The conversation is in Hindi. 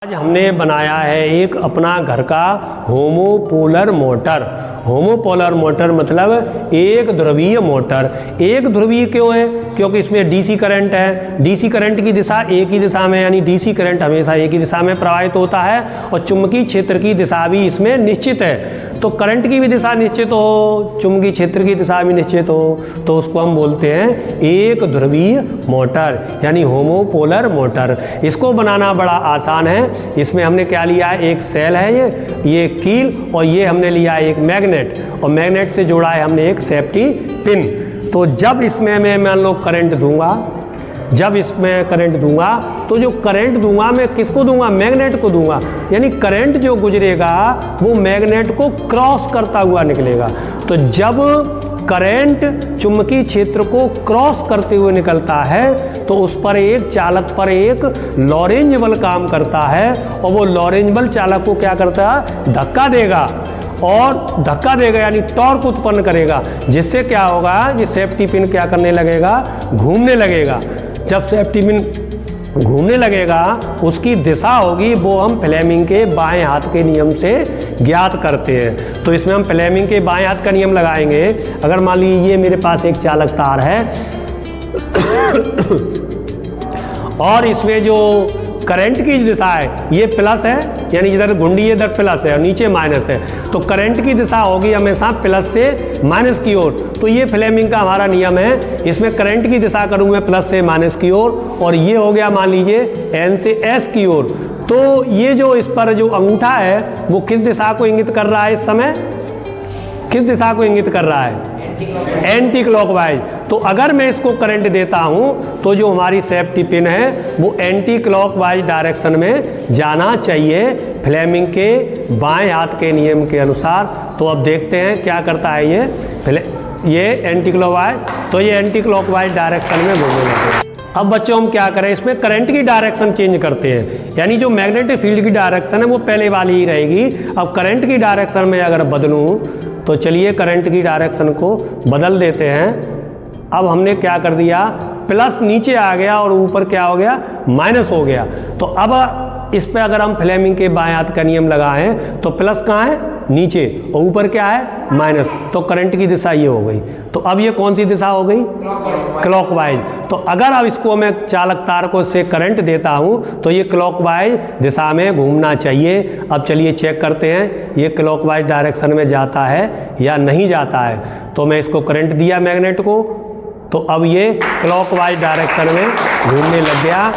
आज हमने बनाया है एक अपना घर का होमोपोलर मोटर। होमोपोलर मोटर मतलब एक ध्रुवीय मोटर। एक ध्रुवीय क्यों है? क्योंकि इसमें डीसी करंट है। डीसी करंट की दिशा एक ही दिशा में, यानी डीसी करंट हमेशा एक ही दिशा में प्रवाहित होता है और चुंबकीय क्षेत्र की दिशा भी इसमें निश्चित है। तो करंट की भी दिशा निश्चित हो, चुंबकीय क्षेत्र की दिशा भी निश्चित हो, तो उसको हम बोलते हैं एक ध्रुवीय मोटर, यानी होमोपोलर मोटर। इसको बनाना बड़ा आसान है। इसमें हमने क्या लिया है, एक सेल है ये कील, और ये हमने लिया है एक मैग्नेट, और मैग्नेट से जोड़ा है हमने एक सेफ्टी पिन। तो जब इसमें मैं मान लो करंट दूंगा, जब इसमें करंट दूंगा तो जो करंट दूंगा मैं किसको दूंगा? मैग्नेट को दूंगा, यानी करंट जो गुजरेगा वो मैग्नेट को क्रॉस करता हुआ निकलेगा। तो जब करंट चुंबकीय क्षेत्र को क्रॉस करते हुए निकलता है तो उस पर एक चालक पर एक लॉरेंज बल काम करता है, और वो लॉरेंज बल चालक को क्या करता है? धक्का देगा, और धक्का देगा यानी टॉर्क उत्पन्न करेगा, जिससे क्या होगा? ये सेफ्टी पिन क्या करने लगेगा? घूमने लगेगा। जब सेफ्टी पिन घूमने लगेगा उसकी दिशा होगी वो हम फ्लेमिंग के बाएं हाथ के नियम से ज्ञात करते हैं। तो इसमें हम फ्लेमिंग के बाएं हाथ का नियम लगाएंगे। अगर मान लीजिए ये मेरे पास एक चालक तार है और इसमें जो करंट की दिशा है ये प्लस है, यानी इधर घुंडी इधर प्लस है और नीचे माइनस है, तो करंट की दिशा होगी हमेशा प्लस से माइनस की ओर। तो ये फ्लेमिंग का हमारा नियम है। इसमें करंट की दिशा करूँगा प्लस से माइनस की ओर, और ये हो गया मान लीजिए एन से एस की ओर। तो ये जो इस पर जो अंगूठा है वो किस दिशा को इंगित कर रहा है? इस समय किस दिशा को इंगित कर रहा है? Anti clockwise. तो अगर मैं इसको करंट देता हूं तो जो हमारी सेफ्टी पिन है वो एंटी क्लॉकवाइज डायरेक्शन में जाना चाहिए फ्लेमिंग के बाएं हाथ के नियम के अनुसार। तो अब देखते हैं क्या करता है ये एंटी क्लॉकवाइज। तो ये एंटी क्लॉकवाइज डायरेक्शन में घूमने लगता है। अब बच्चों हम क्या करें, इसमें करंट की डायरेक्शन चेंज करते हैं, यानी जो मैग्नेटिक फील्ड की डायरेक्शन है वो पहले वाली ही रहेगी। अब करंट की डायरेक्शन में अगर बदलूं तो चलिए करंट की डायरेक्शन को बदल देते हैं। अब हमने क्या कर दिया, प्लस नीचे आ गया और ऊपर क्या हो गया? माइनस हो गया। तो अब इस पे अगर हम फ्लेमिंग के बाएं हाथ का नियम लगाएं तो प्लस कहाँ है? नीचे, और ऊपर क्या है? माइनस। तो करंट की दिशा ये हो गई। तो अब ये कौन सी दिशा हो गई? क्लॉकवाइज। तो अगर अब इसको मैं चालक तार को से करंट देता हूँ तो ये क्लॉकवाइज दिशा में घूमना चाहिए। अब चलिए चेक करते हैं ये क्लॉकवाइज डायरेक्शन में जाता है या नहीं जाता है। तो मैं इसको करंट दिया मैग्नेट को, तो अब ये क्लॉकवाइज डायरेक्शन में घूमने लग गया।